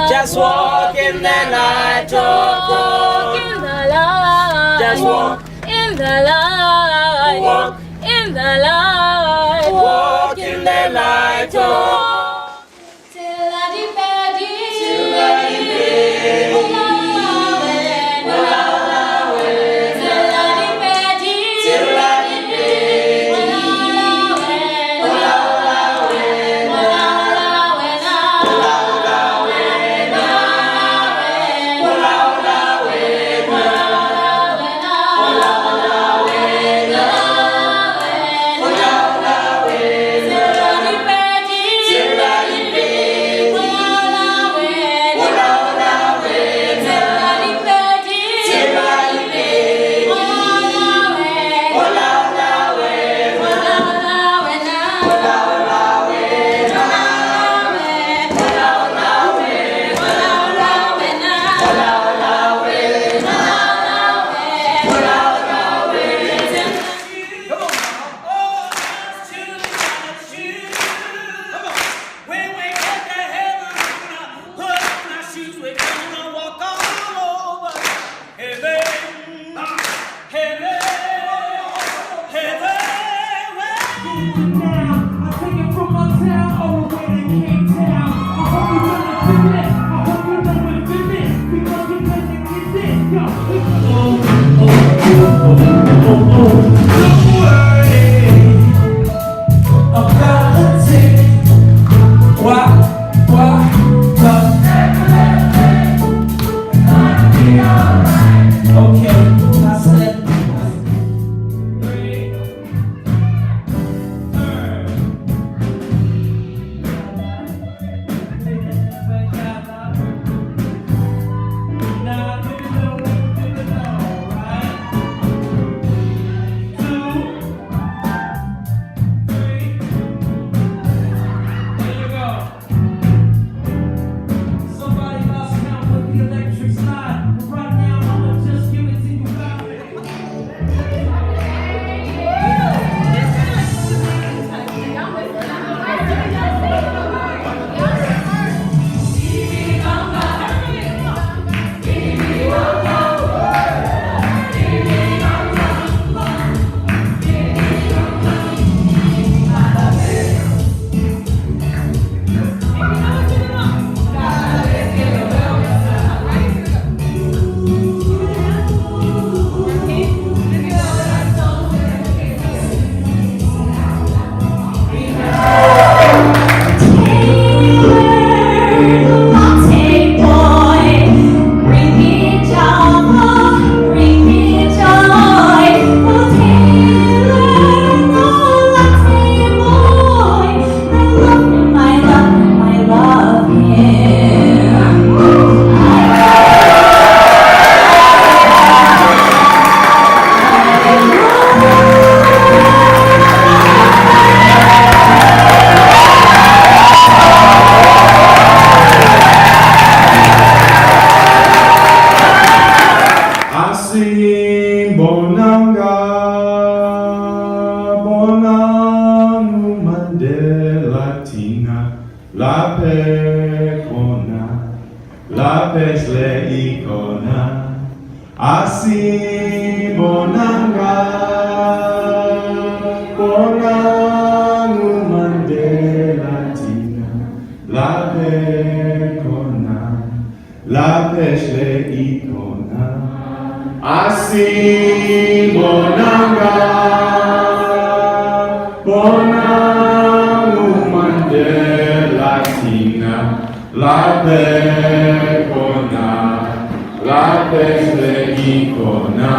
Just walk in the light, walk in the light. Just walk in the light, walk in the light, walk in the light. Till I depend, till I depend. La pecona, la pes le icona, asi bonanga, bonanguman de latina, la pecona, la pes le icona, asi bonanga, bonanguman de la pecona, la pes le icona.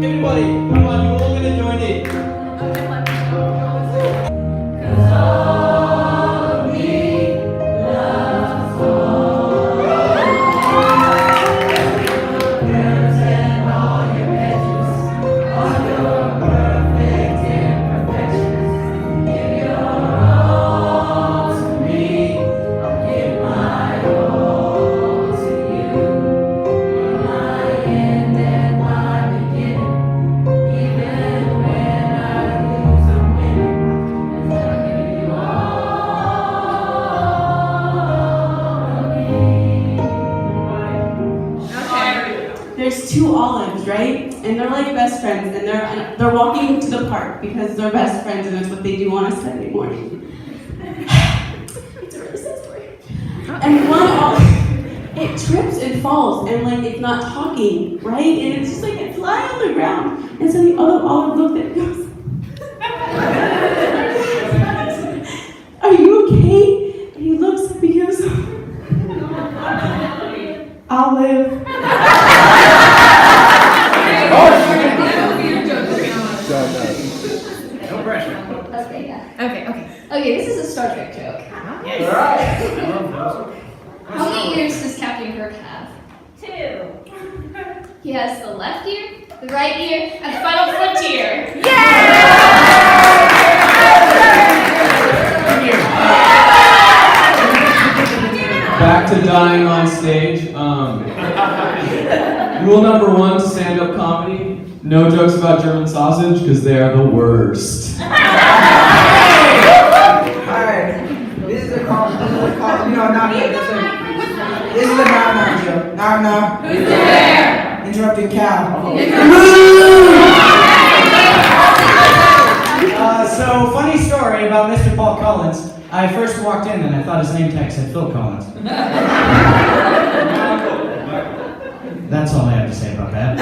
Everybody, come on, you're all gonna join in. Cause all me there's two olives, right? And they're like best friends, and they're walking to the park because they're best friends, and that's what they do on a Sunday morning. It's a really sad story. And one olive, it trips and falls, and like it's not talking, right? And it's just like it's lying on the ground. And so the other olive looked at it and goes, "Are you okay?" And he looks up and he goes, "Olive." No pressure. Okay, yeah. Okay, this is a Star Trek joke. How many ears does Captain Kirk have? 2. He has the left ear, the right ear, and the final frontier. Back to dying on stage. Rule number 1 to stand-up comedy: no jokes about German sausage because they are the worst. Alright, this is a call, you know, this is a now joke. Now. Who's there? Interrupting Cal. So, funny story about Mr. Paul Collins. I first walked in and I thought his name tag said Phil Collins. That's all I have to say about that.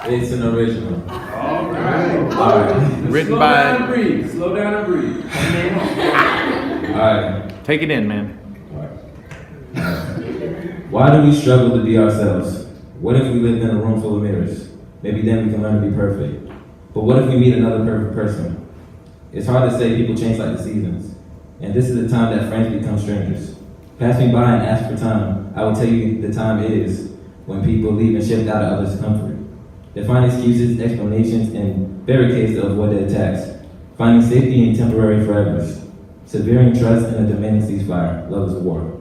It's an original. All right. Written Slow by- down and breathe. Slow down and breathe. Alright. Take it in, man. Why do we struggle to be ourselves? What if we lived in a room full of mirrors? Maybe then we can learn to be perfect. But what if we meet another perfect person? It's hard to say, people change like the seasons. And this is the time that friends become strangers. Pass me by and ask for time. I will tell you the time is when people leave and shift out of others' comfort. They find excuses, explanations, and barricades to avoid the attacks. Finding safety in temporary forevers. Severing trust in a demanding ceasefire. Love is a war.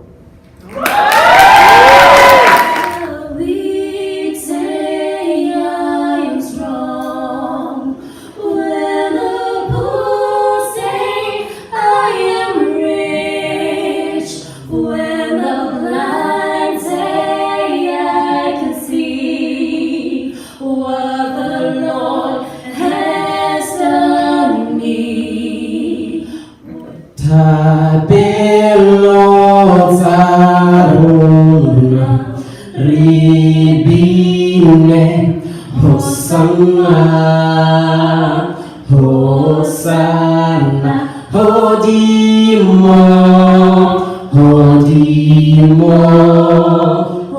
Hosanna, Hodimo, 어디 모험가대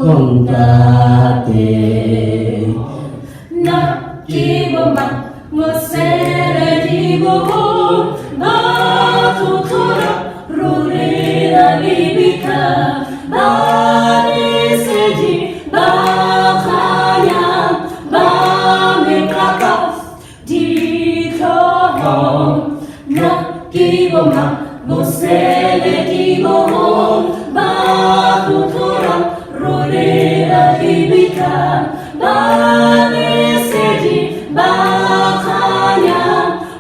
낙기범만 무쇠를 기보고 나도 돌아 로리라 리비카 나니 세지 나가냐 마음에 가까 디커 낙기범만 무쇠를 기보고 나도 돌아 로리라 리비카 나니 세지 나가냐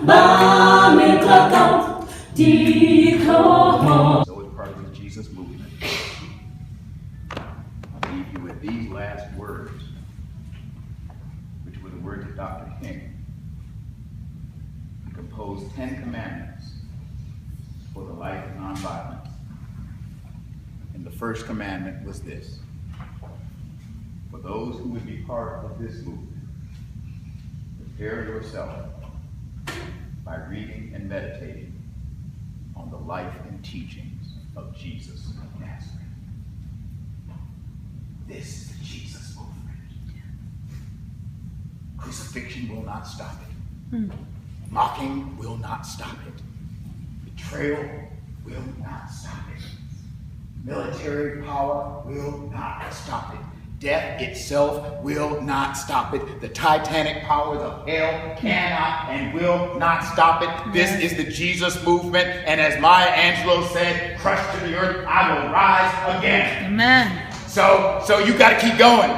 마음에 가까 디커. So it's part of the Jesus movement. I'll leave you with these last words, which were the words of Dr. King. He composed 10 commandments for the life of nonviolence. And the first commandment was this: for those who would be part of this movement, prepare yourself by reading and meditating on the life and teachings of Jesus of Nazareth. This is the Jesus movement. Crucifixion will not stop it. Mocking will not stop it. Betrayal will not stop it. Military power will not stop it. Death itself will not stop it. The titanic powers of hell cannot and will not stop it. This is the Jesus movement, and as Maya Angelou said, crushed to the earth, I will rise again. Amen. So you got to keep going.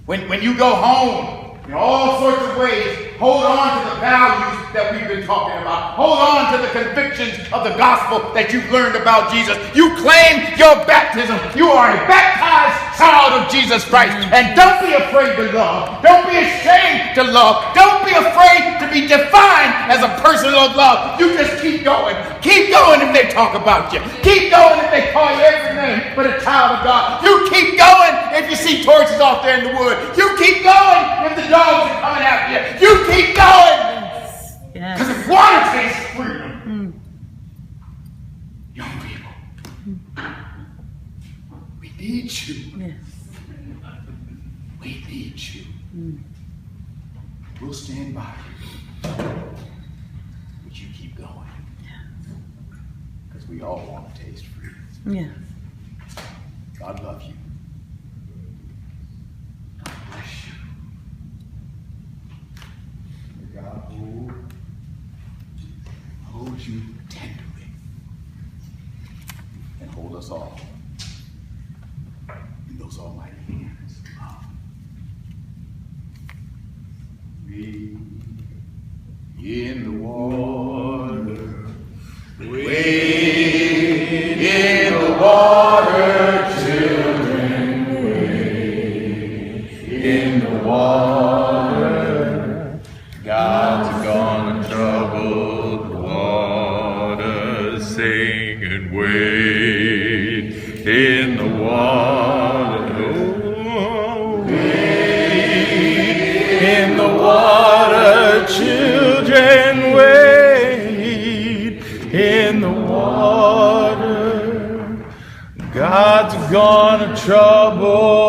When you go home, in all sorts of ways, hold on to the values that we've been talking about. Hold on to the convictions of the gospel that you've learned about Jesus. You claim your baptism. You are a baptized child of Jesus Christ. And don't be afraid to love. Don't be ashamed to love. Don't be afraid to be defined as a person of love. You just keep going. Keep going if they talk about you. Keep going if they call you every name but a child of God. You keep going if you see torches off there in the wood. You keep going if the dogs are coming after you. You keep going. Because if water tastes freedom, young people, we need you. We need you. We'll stand by you. But you keep going. Because we all want to taste freedom. Yeah. God loves you. God bless you. May God hold you tenderly and hold us all in those almighty hands of love. We in the water, wade in the water, children, wade in the water. God's gonna trouble the water, sing and wade in the water. Wade in the water, children, wade in the water. God's gonna trouble